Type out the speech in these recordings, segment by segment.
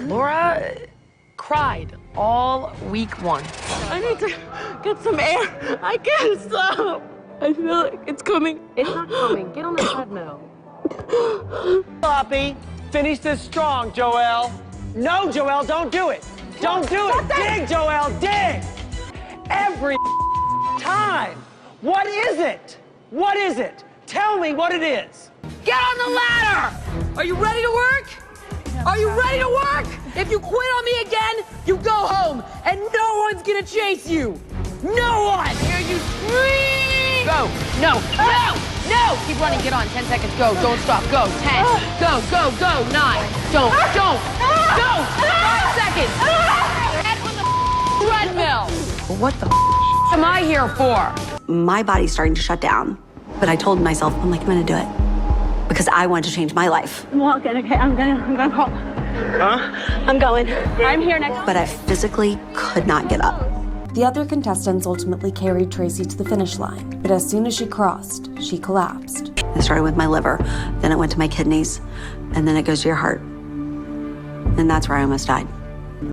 Laura cried all week 1. I need to get some air. I can't stop. I feel like it's coming. It's not coming. Get on the treadmill. Sloppy. Finish this strong, Joelle. No, Joelle, don't do it. Don't do it. Dig, Joelle, dig. Every time. What is it? What is it? Tell me what it is. Get on the ladder! Are you ready to work? Are you ready to work? If you quit on me again, you go home, and no one's gonna chase you. No one! Hear you scream! Go! No! No! No! Keep running. Get on. 10 seconds. Go. Don't stop. Go. 10. Go. Go. Go. 9. Don't. Don't. Go. 5 seconds. Head on the treadmill. What the am I here for? My body's starting to shut down, but I told myself, I'm gonna do it because I want to change my life. I'm walking, okay? I'm gonna call. Huh? I'm going. I'm here next. But I physically could not get up. The other contestants ultimately carried Tracy to the finish line, but as soon as she crossed, she collapsed. It started with my liver, then it went to my kidneys, and then it goes to your heart. And that's where I almost died.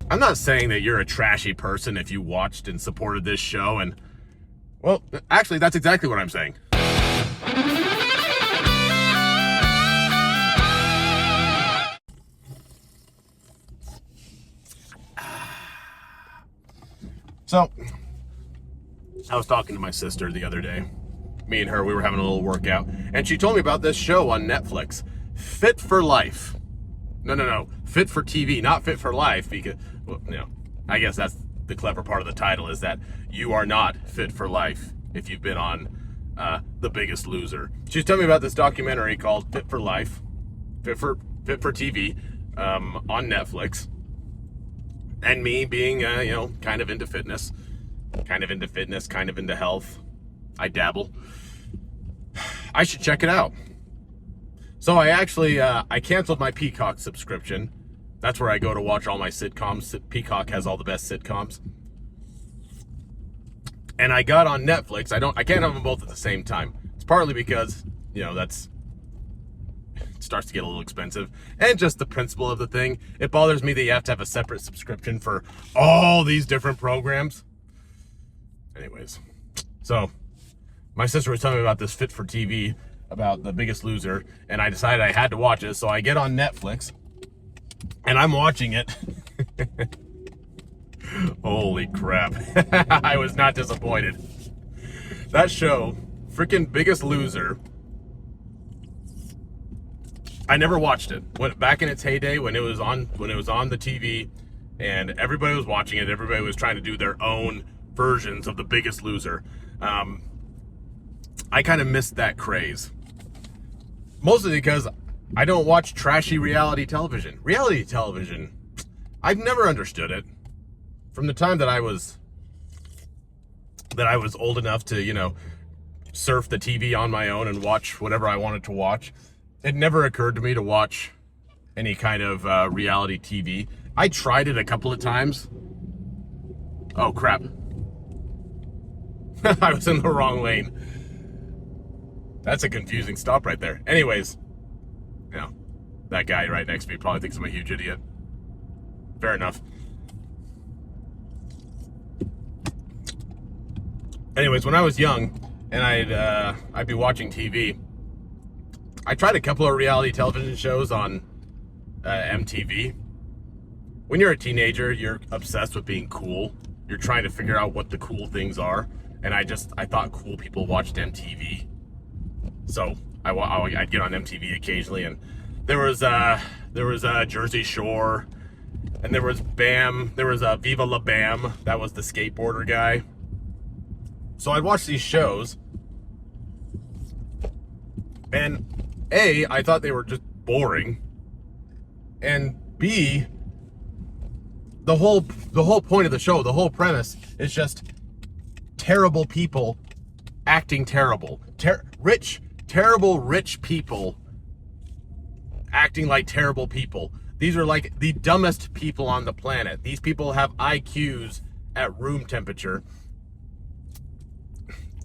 I'm not saying that you're a trashy person if you watched and supported this show, and, well, actually, that's exactly what I'm saying. So, I was talking to my sister the other day. Me and her, we were having a little workout, and she told me about this show on Netflix, Fit for Life. No. Fit for TV, not Fit for Life, because, well, I guess that's the clever part of the title, is that you are not fit for life if you've been on The Biggest Loser. She's telling me about this documentary called Fit for Life, Fit for TV, on Netflix. And me being, kind of into fitness, kind of into health. I dabble. I should check it out. So I actually, I canceled my Peacock subscription. That's where I go to watch all my sitcoms. Peacock has all the best sitcoms. And I got on Netflix. I can't have them both at the same time. It's partly because, it starts to get a little expensive. And just the principle of the thing. It bothers me that you have to have a separate subscription for all these different programs. Anyways. So, my sister was telling me about this Fit for TV, about The Biggest Loser, and I decided I had to watch it. So I get on Netflix, and I'm watching it. Holy crap. I was not disappointed. That show, freaking Biggest Loser, I never watched it. Back in its heyday, when it was on the TV, and everybody was watching it, everybody was trying to do their own versions of The Biggest Loser. I kind of missed that craze. Mostly because I don't watch trashy reality television. Reality television, I've never understood it. From the time that I was old enough to, surf the TV on my own and watch whatever I wanted to watch, it never occurred to me to watch any kind of reality TV. I tried it a couple of times. Oh, crap. I was in the wrong lane. That's a confusing stop right there. Anyways, that guy right next to me probably thinks I'm a huge idiot. Fair enough. Anyways, when I was young and I'd be watching TV, I tried a couple of reality television shows on MTV. When you're a teenager, you're obsessed with being cool. You're trying to figure out what the cool things are. And I thought cool people watched MTV. So I'd get on MTV occasionally, and there was Jersey Shore, and there was BAM. There was Viva La Bam. That was the skateboarder guy. So I'd watch these shows, and A, I thought they were just boring, and B, the whole point of the show, the whole premise is just terrible people acting terrible. Terrible rich people acting like terrible people. These are like the dumbest people on the planet. These people have IQs at room temperature.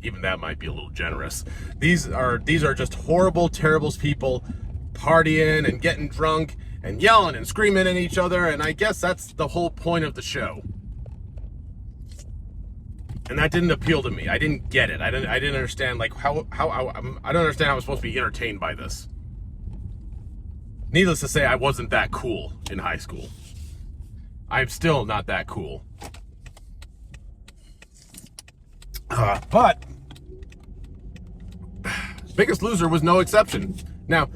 Even that might be a little generous. These are just horrible, terrible people partying and getting drunk and yelling and screaming at each other, and I guess that's the whole point of the show. And that didn't appeal to me. I didn't get it. I didn't understand, like, I don't understand how I'm supposed to be entertained by this. Needless to say, I wasn't that cool in high school. I'm still not that cool. But Biggest Loser was no exception. Now,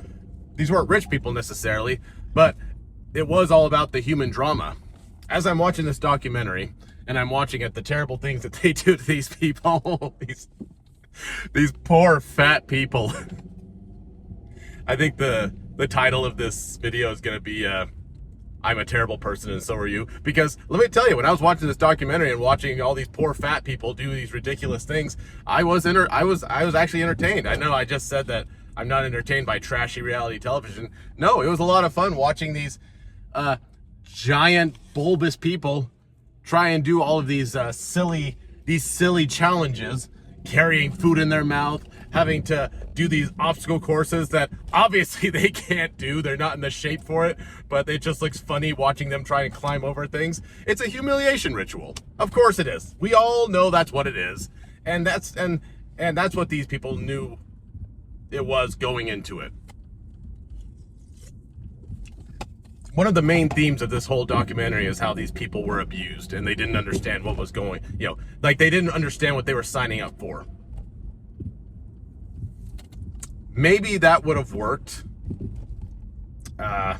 these weren't rich people necessarily, but it was all about the human drama. As I'm watching this documentary, and I'm watching at the terrible things that they do to these people, these poor fat people. I think the title of this video is going to be I'm a terrible person and so are you. Because let me tell you, when I was watching this documentary and watching all these poor fat people do these ridiculous things, I was actually entertained. I know I just said that I'm not entertained by trashy reality television. No, it was a lot of fun watching these giant bulbous people try and do all of these silly challenges, carrying food in their mouth, having to do these obstacle courses that obviously they can't do. They're not in the shape for it, but it just looks funny watching them try and climb over things. It's a humiliation ritual. Of course it is. We all know that's what it is. And that's what these people knew it was going into it. One of the main themes of this whole documentary is how these people were abused and they didn't understand what was going, like they didn't understand what they were signing up for. Maybe that would have worked.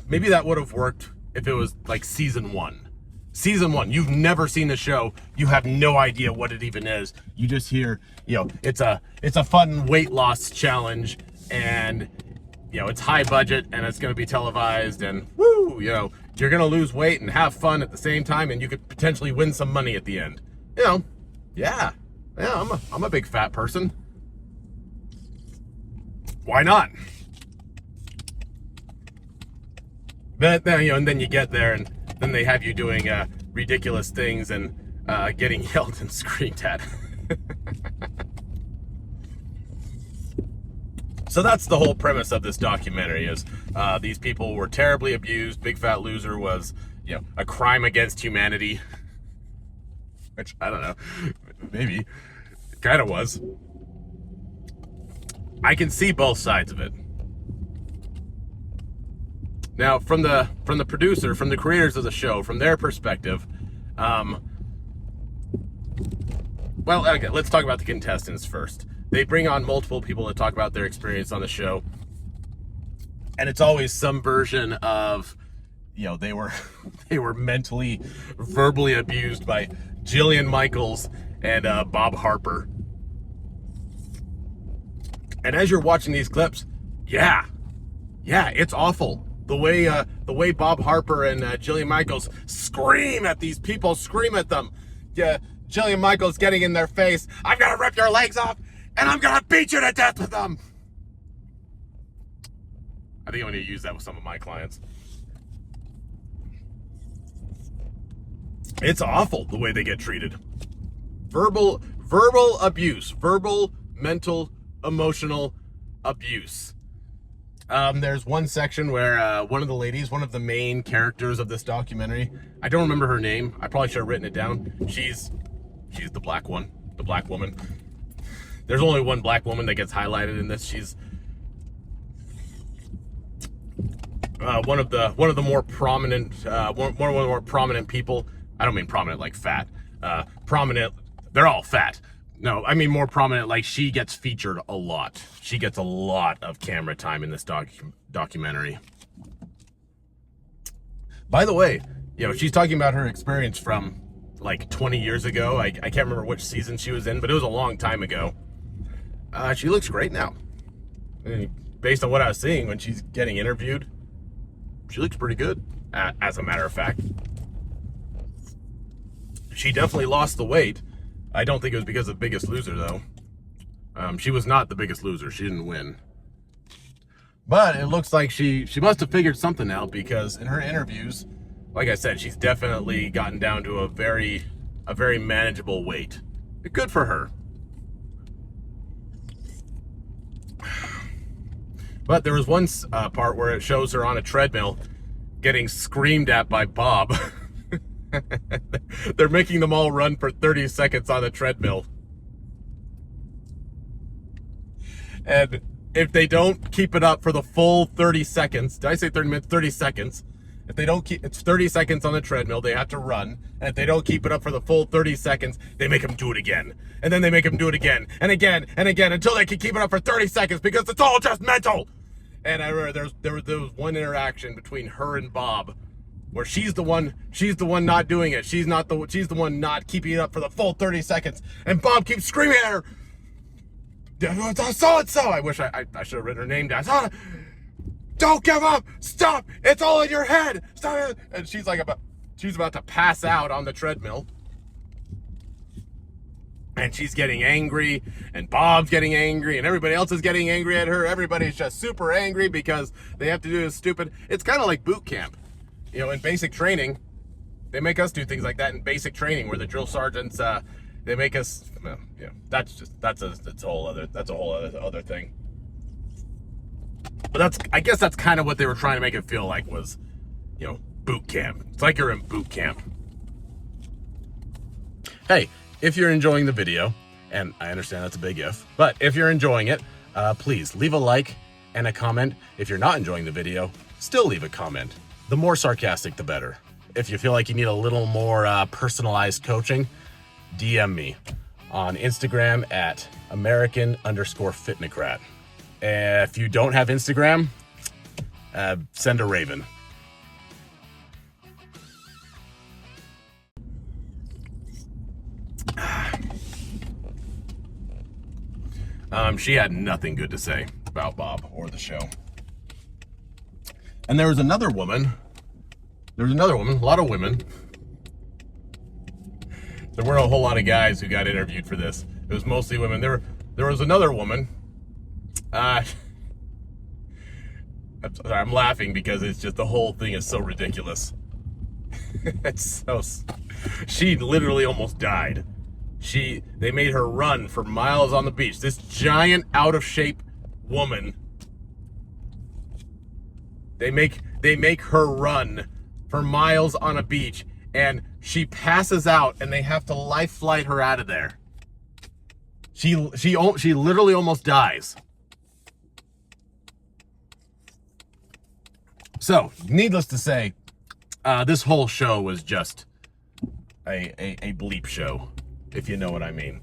Maybe that would have worked if it was like season 1. Season 1, you've never seen the show. You have no idea what it even is. You just hear, it's a fun weight loss challenge, and it's high budget and it's going to be televised, and woo, you're going to lose weight and have fun at the same time, and you could potentially win some money at the end. Yeah, I'm a big fat person. Why not? But then, and then you get there and then they have you doing ridiculous things and getting yelled and screamed at. So that's the whole premise of this documentary is these people were terribly abused. Big Fat Loser was, a crime against humanity. Which, I don't know, maybe it kind of was. I can see both sides of it. Now, from the producer, from the creators of the show, from their perspective, well, okay, let's talk about the contestants first. They bring on multiple people to talk about their experience on the show, and it's always some version of, they were mentally, verbally abused by Jillian Michaels and Bob Harper. And as you're watching these clips, yeah, it's awful. The way Bob Harper and Jillian Michaels scream at these people, scream at them. Yeah, Jillian Michaels getting in their face. I'm gonna rip your legs off, and I'm gonna beat you to death with them. I think I'm gonna use that with some of my clients. It's awful the way they get treated. Verbal abuse, verbal, mental, emotional abuse. There's one section where one of the ladies, one of the main characters of this documentary, I don't remember her name. I probably should have written it down. She's the black one, the black woman. There's only one black woman that gets highlighted in this. She's one of the more prominent, one of the more prominent people. I don't mean prominent like fat. Prominent. They're all fat. No, I mean more prominent, like she gets featured a lot. She gets a lot of camera time in this documentary. By the way, she's talking about her experience from like 20 years ago. I can't remember which season she was in, but it was a long time ago. She looks great now. I mean, based on what I was seeing when she's getting interviewed, she looks pretty good, as a matter of fact. She definitely lost the weight. I don't think it was because of Biggest Loser, though. She was not the Biggest Loser. She didn't win. But it looks like she must have figured something out, because in her interviews, like I said, she's definitely gotten down to a very manageable weight. Good for her. But there was one part where it shows her on a treadmill getting screamed at by Bob. They're making them all run for 30 seconds on the treadmill. And if they don't keep it up for the full 30 seconds, did I say 30 minutes? 30 seconds. If they don't keep, it's 30 seconds on the treadmill, they have to run. And if they don't keep it up for the full 30 seconds, they make them do it again. And then they make them do it again and again and again until they can keep it up for 30 seconds because it's all just mental. And I remember there was one interaction between her and Bob where she's the one not doing it. She's the one not keeping it up for the full 30 seconds. And Bob keeps screaming at her. So-and-so. I wish I should have written her name down. Don't give up! Stop! It's all in your head! Stop it! And she's about to pass out on the treadmill. And she's getting angry, and Bob's getting angry, and everybody else is getting angry at her. Everybody's just super angry because they have to do this stupid... It's kind of like boot camp. You know, in basic training, they make us do things like that in basic training where the drill sergeants, they make us... Well, yeah, that's a whole other thing. But I guess that's kind of what they were trying to make it feel like was, you know, boot camp. It's like you're in boot camp. Hey, if you're enjoying the video, and I understand that's a big if, but if you're enjoying it, please leave a like and a comment. If you're not enjoying the video, still leave a comment. The more sarcastic, the better. If you feel like you need a little more personalized coaching, DM me on Instagram at American_Fitnocrat. If you don't have Instagram, send a raven. She had nothing good to say about Bob or the show. And there was another woman. A lot of women. There weren't a whole lot of guys who got interviewed for this. It was mostly women. There was another woman. I'm laughing because it's just the whole thing is so ridiculous. She literally almost died. They made her run for miles on the beach. This giant out of shape woman. They make her run for miles on a beach and she passes out and they have to life flight her out of there. She literally almost dies. So, needless to say, this whole show was just a bleep show, if you know what I mean.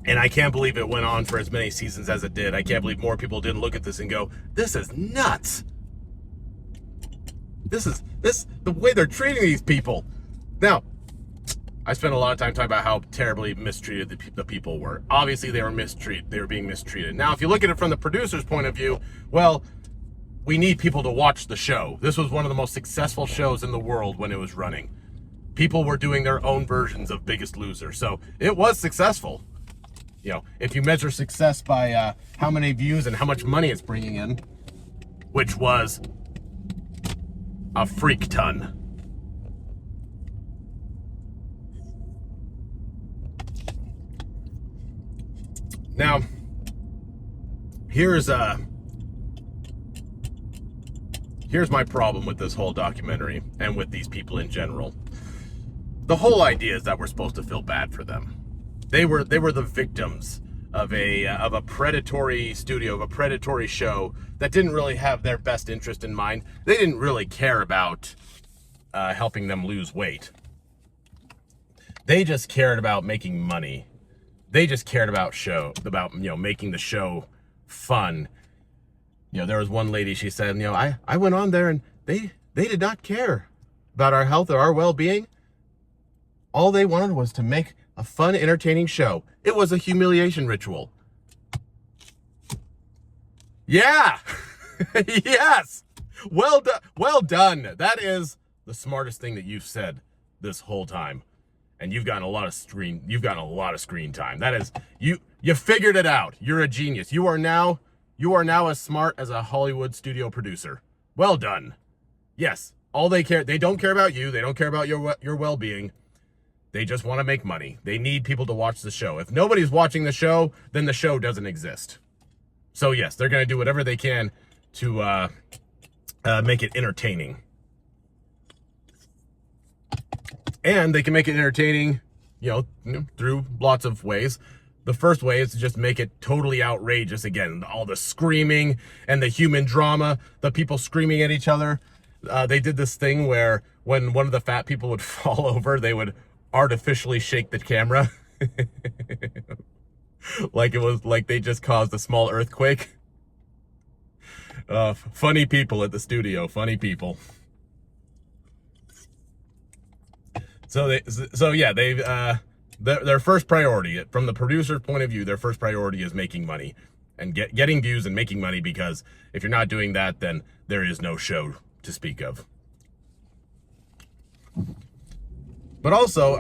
And I can't believe it went on for as many seasons as it did. I can't believe more people didn't look at this and go, this is nuts. The way they're treating these people. Now, I spent a lot of time talking about how terribly mistreated the people were. Obviously, they were being mistreated. Now, if you look at it from the producer's point of view, well, we need people to watch the show. This was one of the most successful shows in the world when it was running. People were doing their own versions of Biggest Loser, so it was successful. You know, if you measure success by how many views and how much money it's bringing in, which was a freak ton. Now, here's my problem with this whole documentary and with these people in general. The whole idea is that we're supposed to feel bad for them. They were the victims of a predatory studio, of a predatory show that didn't really have their best interest in mind. They didn't really care about helping them lose weight. They just cared about making money. They just cared about making the show fun. You know, there was one lady, she said, you know, I went on there and they did not care about our health or our well-being. All they wanted was to make a fun, entertaining show. It was a humiliation ritual. Yeah. Yes. Well done. Well done. That is the smartest thing that you've said this whole time. And you've gotten a lot of screen time. That is, you figured it out. You're a genius. You are now as smart as a Hollywood studio producer. Well done. Yes. They don't care about you. They don't care about your well-being. They just want to make money. They need people to watch the show. If nobody's watching the show, then the show doesn't exist. So yes, they're going to do whatever they can to make it entertaining. And they can make it entertaining, through lots of ways. The first way is to just make it totally outrageous. Again, all the screaming and the human drama, the people screaming at each other. They did this thing where when one of the fat people would fall over, they would artificially shake the camera. Like it was like they just caused a small earthquake. Funny people at the studio, funny people. Their first priority, from the producer's point of view, their first priority is making money and getting views and making money, because if you're not doing that, then there is no show to speak of. But also,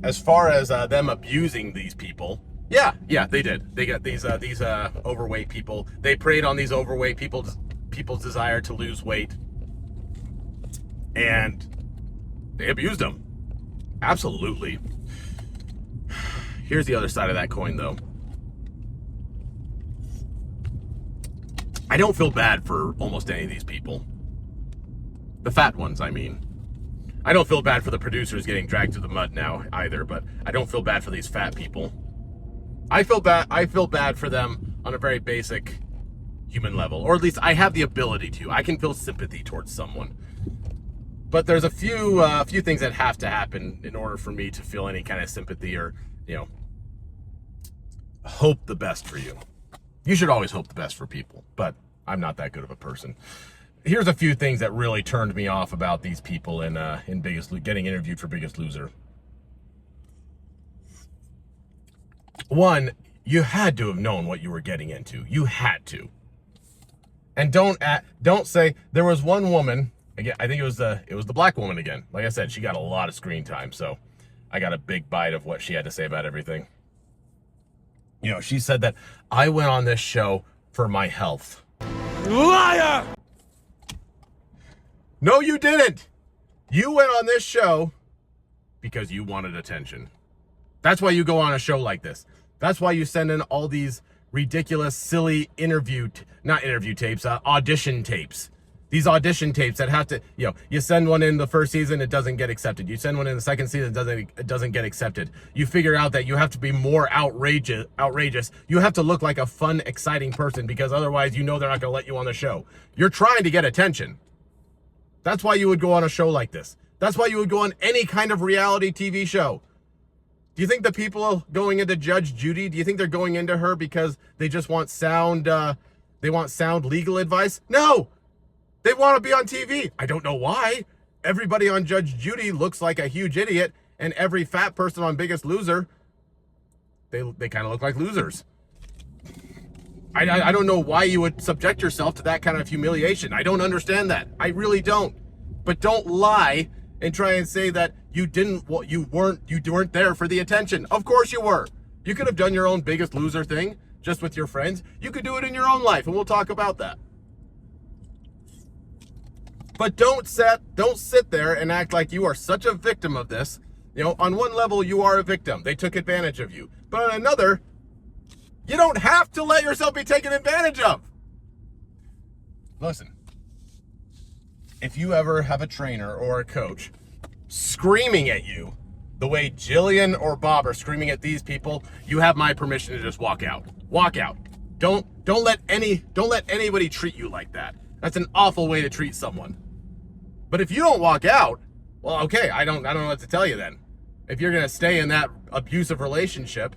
as far as them abusing these people, yeah, they did. They got these overweight people. They preyed on these overweight people's desire to lose weight, and they abused them. Absolutely. Here's the other side of that coin, though. I don't feel bad for almost any of these people. The fat ones, I mean. I don't feel bad for the producers getting dragged through the mud now either, but I don't feel bad for these fat people. I feel bad for them on a very basic human level, or at least I have the ability to. I can feel sympathy towards someone. But there's a few things that have to happen in order for me to feel any kind of sympathy or, hope the best for you. You should always hope the best for people, but I'm not that good of a person. Here's a few things that really turned me off about these people in getting interviewed for Biggest Loser. One, you had to have known what you were getting into. You had to. And don't say there was one woman. Again, I think it was the black woman again. Like I said, she got a lot of screen time, so I got a big bite of what she had to say about everything. She said that I went on this show for my health. Liar! No, you didn't. You went on this show because you wanted attention. That's why you go on a show like this. That's why you send in all these ridiculous, silly audition tapes. These audition tapes that have to, you send one in the first season, it doesn't get accepted. You send one in the second season, it doesn't get accepted. You figure out that you have to be more outrageous. You have to look like a fun, exciting person, because otherwise they're not going to let you on the show. You're trying to get attention. That's why you would go on a show like this. That's why you would go on any kind of reality TV show. Do you think the people going into Judge Judy, do you think they're going into her because they just want sound legal advice? No! They want to be on TV. I don't know why. Everybody on Judge Judy looks like a huge idiot, and every fat person on Biggest Loser, they kind of look like losers. I don't know why you would subject yourself to that kind of humiliation. I don't understand that. I really don't. But don't lie and try and say that you weren't there for the attention. Of course you were. You could have done your own Biggest Loser thing just with your friends. You could do it in your own life, and we'll talk about that. But don't sit there and act like you are such a victim of this. On one level, you are a victim. They took advantage of you. But on another, you don't have to let yourself be taken advantage of. Listen, if you ever have a trainer or a coach screaming at you the way Jillian or Bob are screaming at these people, you have my permission to just walk out. Walk out. Don't let anybody treat you like that. That's an awful way to treat someone. But if you don't walk out, well, okay, I don't know what to tell you then. If you're going to stay in that abusive relationship,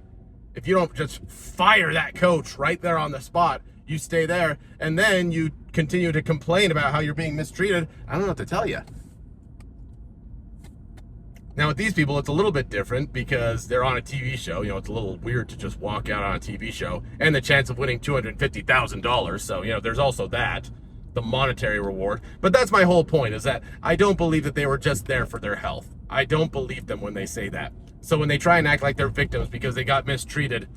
if you don't just fire that coach right there on the spot, you stay there, and then you continue to complain about how you're being mistreated, I don't know what to tell you. Now, with these people, it's a little bit different because they're on a TV show. It's a little weird to just walk out on a TV show, and the chance of winning $250,000. So, there's also that, the monetary reward. But that's my whole point, is that I don't believe that they were just there for their health. I don't believe them when they say that. So when they try and act like they're victims because they got mistreated,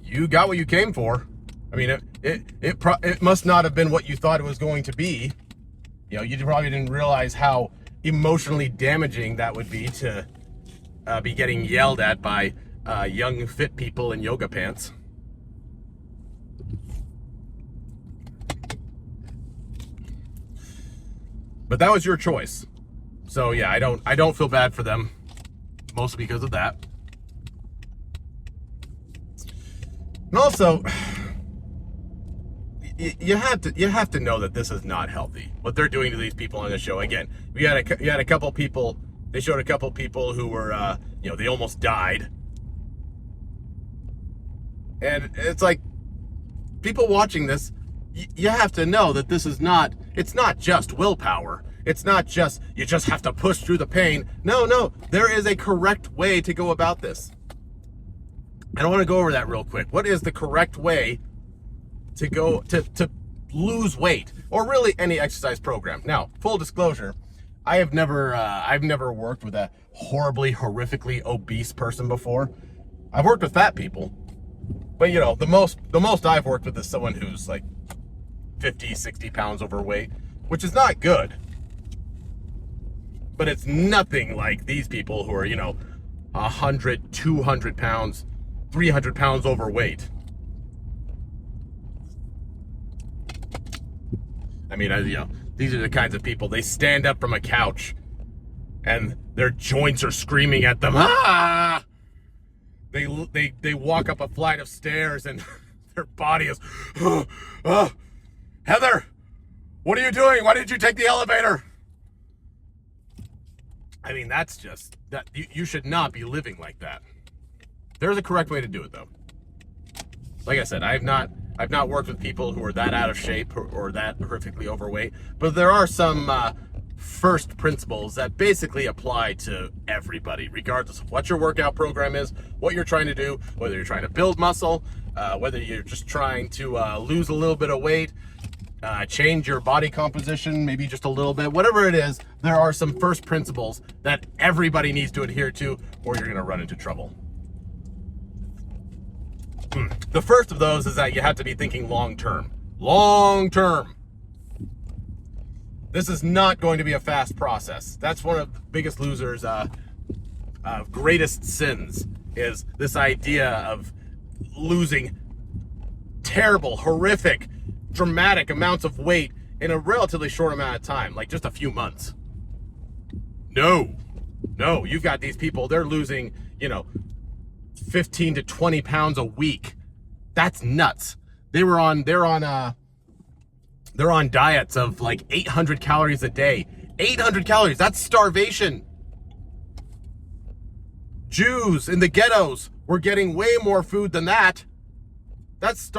you got what you came for. I mean, it must not have been what you thought it was going to be. You probably didn't realize how emotionally damaging that would be to be getting yelled at by young, fit people in yoga pants. But that was your choice. So yeah, I don't feel bad for them, mostly because of that. And also, you have to know that this is not healthy. What they're doing to these people on the show. Again, you had a couple people. They showed a couple people who were, they almost died. And it's like, people watching this, you have to know that this is not. It's not just willpower. It's not just you just have to push through the pain. No, there is a correct way to go about this. And I want to go over that real quick. What is the correct way to go to lose weight, or really any exercise program? Now, full disclosure, I've never worked with a horrifically obese person before. I've worked with fat people, but the most I've worked with is someone who's like 50, 60 pounds overweight, which is not good. But it's nothing like these people who are 100, 200 pounds, 300 pounds overweight. I mean, these are the kinds of people, they stand up from a couch and their joints are screaming at them. Ah! They walk up a flight of stairs and their body is, Heather, what are you doing? Why didn't you take the elevator? I mean, that's just, that you should not be living like that. There's a correct way to do it, though. Like I said, I've not worked with people who are that out of shape or that horrifically overweight, but there are some first principles that basically apply to everybody, regardless of what your workout program is, what you're trying to do, whether you're trying to build muscle, whether you're just trying to lose a little bit of weight, change your body composition, maybe just a little bit, whatever it is, there are some first principles that everybody needs to adhere to, or you're going to run into trouble. The first of those is that you have to be thinking long-term. Long-term. This is not going to be a fast process. That's one of the biggest losers' greatest sins, is this idea of losing terrible, horrific, dramatic amounts of weight in a relatively short amount of time, like just a few months. No, you've got these people, they're losing, 15 to 20 pounds a week. That's nuts. They're on diets of like 800 calories a day. 800 calories, that's starvation. Jews in the ghettos were getting way more food than that. That's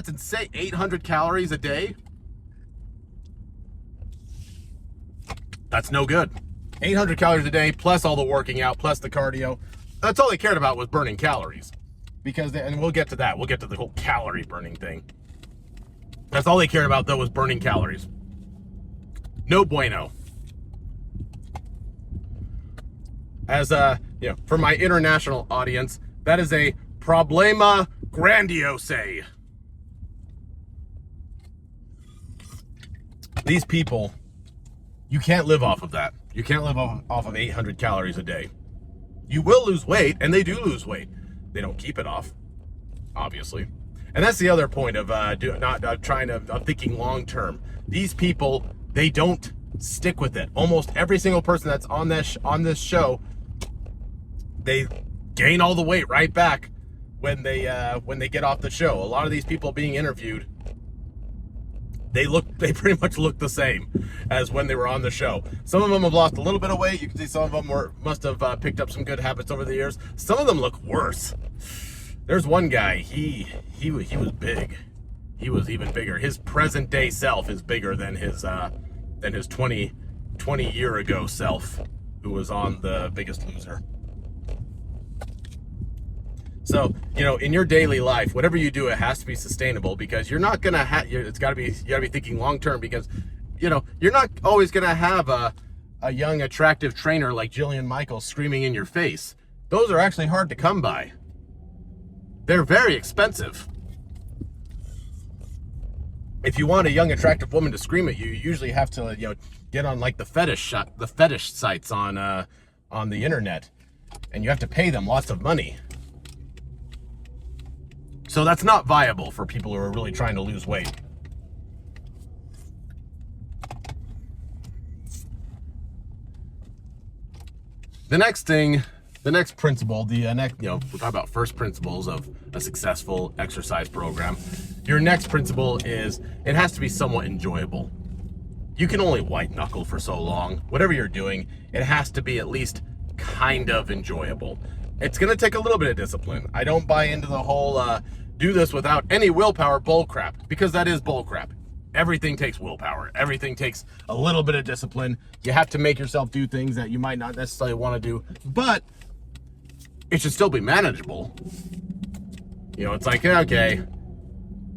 insane. 800 calories a day. That's no good. 800 calories a day, plus all the working out, plus the cardio. That's all they cared about, was burning calories. And we'll get to that. We'll get to the whole calorie burning thing. That's all they cared about, though, was burning calories. No bueno. As for my international audience, that is a problema grandiose. These people, you can't live off of that. You can't live off of 800 calories a day. You will lose weight, and they do lose weight. They don't keep it off, obviously. And that's the other point of thinking long term. These people, they don't stick with it. Almost every single person that's on this show, they gain all the weight right back when they get off the show. A lot of these people being interviewed, they pretty much look the same as when they were on the show. Some of them have lost a little bit of weight. You can see some of them must have picked up some good habits over the years. Some of them look worse. There's one guy, he was big. He was even bigger. His present day self is bigger than his 20 year ago self, who was on The Biggest Loser. So, in your daily life, whatever you do, it has to be sustainable, because you're not going to you got to be thinking long term, because, you're not always going to have a young, attractive trainer like Jillian Michaels screaming in your face. Those are actually hard to come by. They're very expensive. If you want a young, attractive woman to scream at you, you usually have to, get on like the fetish sites on the internet, and you have to pay them lots of money. So that's not viable for people who are really trying to lose weight. The next principle, we're talking about first principles of a successful exercise program. Your next principle is it has to be somewhat enjoyable. You can only white knuckle for so long. Whatever you're doing, it has to be at least kind of enjoyable. It's going to take a little bit of discipline. I don't buy into the whole do this without any willpower bullcrap, because that is bullcrap. Everything takes willpower. Everything takes a little bit of discipline. You have to make yourself do things that you might not necessarily want to do, but it should still be manageable. It's like, okay,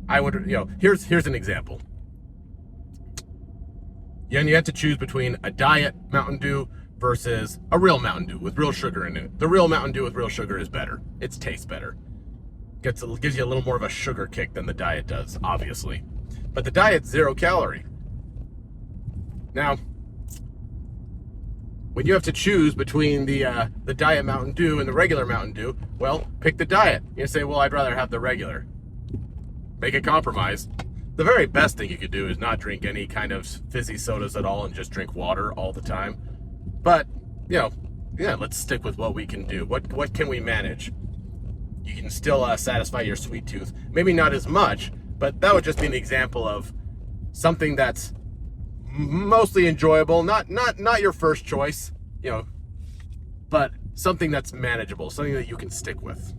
I would, here's an example. And you have to choose between a diet Mountain Dew versus a real Mountain Dew with real sugar in it. The real Mountain Dew with real sugar is better. It tastes better. Gives you a little more of a sugar kick than the diet does, obviously. But the diet's 0 calorie. Now, when you have to choose between the diet Mountain Dew and the regular Mountain Dew, well, pick the diet. You say, well, I'd rather have the regular. Make a compromise. The very best thing you could do is not drink any kind of fizzy sodas at all and just drink water all the time. But, let's stick with what we can do. What can we manage? You can still satisfy your sweet tooth. Maybe not as much, but that would just be an example of something that's mostly enjoyable, not your first choice, but something that's manageable, something that you can stick with.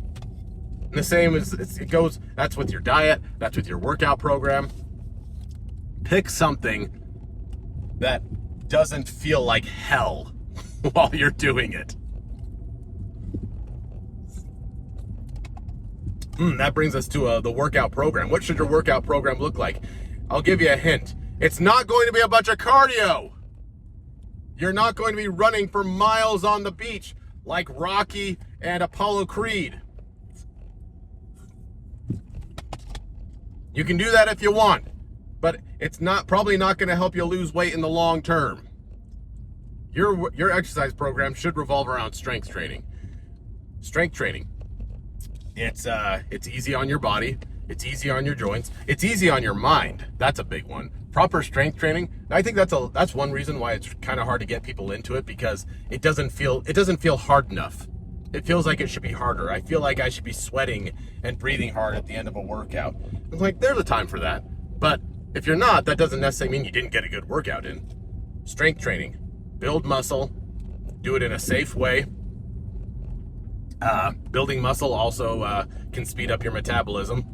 And the same as that's with your diet, that's with your workout program. Pick something that doesn't feel like hell while you're doing it. That brings us to the workout program. What should your workout program look like? I'll give you a hint. It's not going to be a bunch of cardio. You're not going to be running for miles on the beach like Rocky and Apollo Creed. You can do that if you want, but it's probably not going to help you lose weight in the long term. Your exercise program should revolve around strength training. Strength training. It's easy on your body. It's easy on your joints. It's easy on your mind. That's a big one. Proper strength training. I think that's one reason why it's kind of hard to get people into it, because it doesn't feel hard enough. It feels like it should be harder. I feel like I should be sweating and breathing hard at the end of a workout. I'm like, there's a time for that. But if you're not, that doesn't necessarily mean you didn't get a good workout in. Strength training. Build muscle. Do it in a safe way. Building muscle also can speed up your metabolism.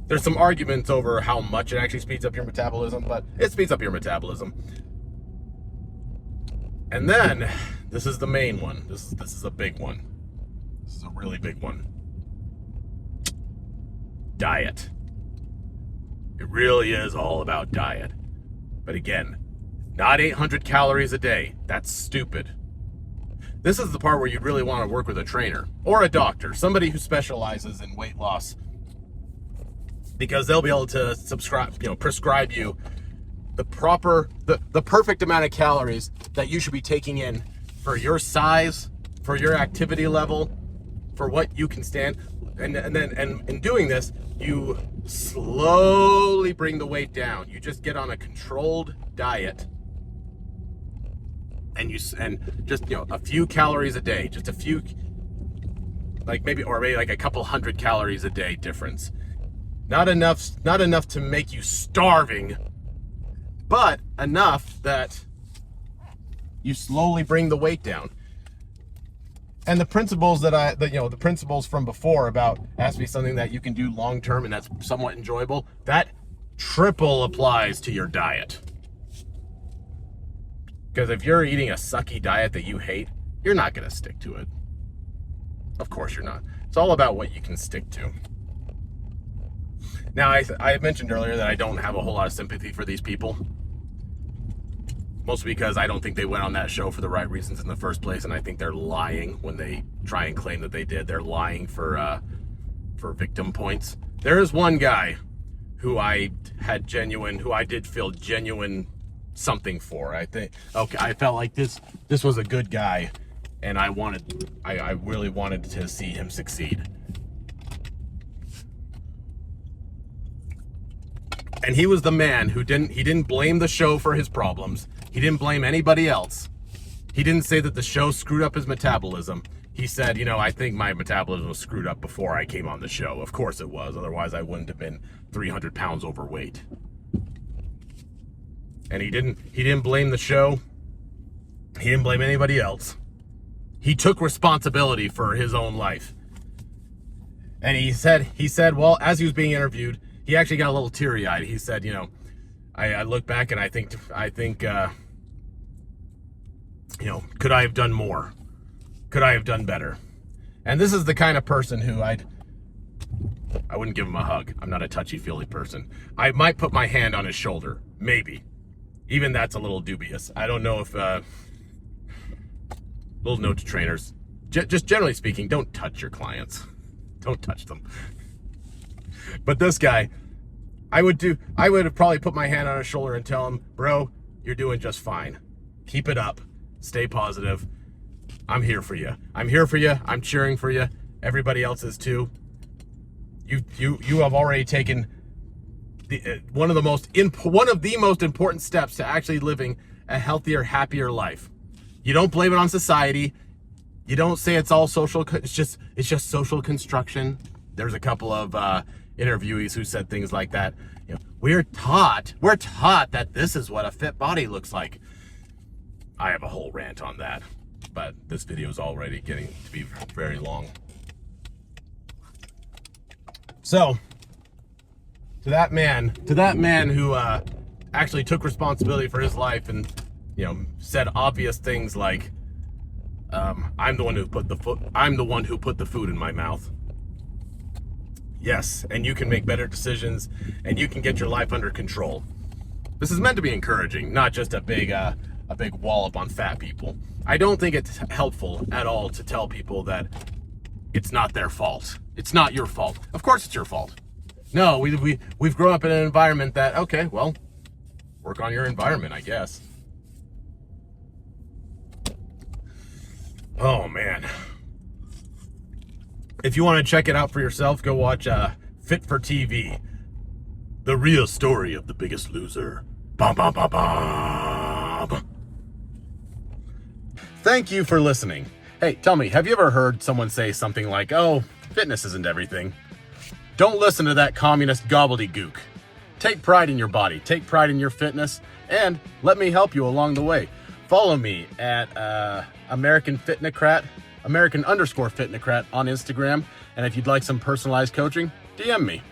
There's some arguments over how much it actually speeds up your metabolism, but it speeds up your metabolism. And then, this is the main one. This is a big one. This is a really big one. Diet. It really is all about diet. But again, not 800 calories a day. That's stupid. This is the part where you'd really want to work with a trainer or a doctor, somebody who specializes in weight loss, because they'll be able to prescribe you the perfect amount of calories that you should be taking in for your size, for your activity level, for what you can stand. And in doing this, you slowly bring the weight down. You just get on a controlled diet. And just a few calories a day, just a few, maybe like a couple hundred calories a day difference. Not enough to make you starving, but enough that you slowly bring the weight down. And the principles the principles from before about it has to be something that you can do long term and that's somewhat enjoyable, that triple applies to your diet. Because if you're eating a sucky diet that you hate, you're not going to stick to it. Of course you're not. It's all about what you can stick to. Now, I mentioned earlier that I don't have a whole lot of sympathy for these people. Mostly because I don't think they went on that show for the right reasons in the first place, and I think they're lying when they try and claim that they did. They're lying for victim points. There is one guy who I did feel genuine something for. I felt like this was a good guy, and I really wanted to see him succeed. And he was the man who didn't blame the show for his problems. He didn't blame anybody else. He didn't say that the show screwed up his metabolism. He said, you know, I think my metabolism was screwed up before I came on the show. Of course it was. Otherwise, I wouldn't have been 300 pounds overweight. And he didn't blame the show. He didn't blame anybody else. He took responsibility for his own life. And he said, well, as he was being interviewed, he actually got a little teary-eyed. He said, you know, I look back and I think, you know, could I have done more? Could I have done better? And this is the kind of person who I wouldn't give him a hug. I'm not a touchy-feely person. I might put my hand on his shoulder. Maybe. Even that's a little dubious. I don't know if, little note to trainers. Just generally speaking, don't touch your clients. Don't touch them. But this guy, I would have probably put my hand on his shoulder and tell him, bro, you're doing just fine. Keep it up. Stay positive. I'm here for you. I'm here for you. I'm cheering for you. Everybody else is too. You have already taken one of the most important steps to actually living a healthier, happier life. You don't blame it on society. You don't say it's all social. It's just social construction. There's a couple of interviewees who said things like that. You know, we're taught that this is what a fit body looks like. I have a whole rant on that, but this video is already getting to be very long. So, to that man who actually took responsibility for his life and, you know, said obvious things like, I'm the one who put the food in my mouth. Yes, and you can make better decisions, and you can get your life under control. This is meant to be encouraging, not just a big wallop on fat people. I don't think it's helpful at all to tell people that it's not their fault. It's not your fault. Of course it's your fault. No, we've grown up in an environment that, okay, well, work on your environment, I guess. Oh, man. If you want to check it out for yourself, go watch Fit for TV. The real story of the Biggest Loser. Bum, bum, bum, bum. Thank you for listening. Hey, tell me, have you ever heard someone say something like, oh, fitness isn't everything? Don't listen to that communist gobbledygook. Take pride in your body, take pride in your fitness, and let me help you along the way. Follow me at American_Fitnocrat on Instagram. And if you'd like some personalized coaching, DM me.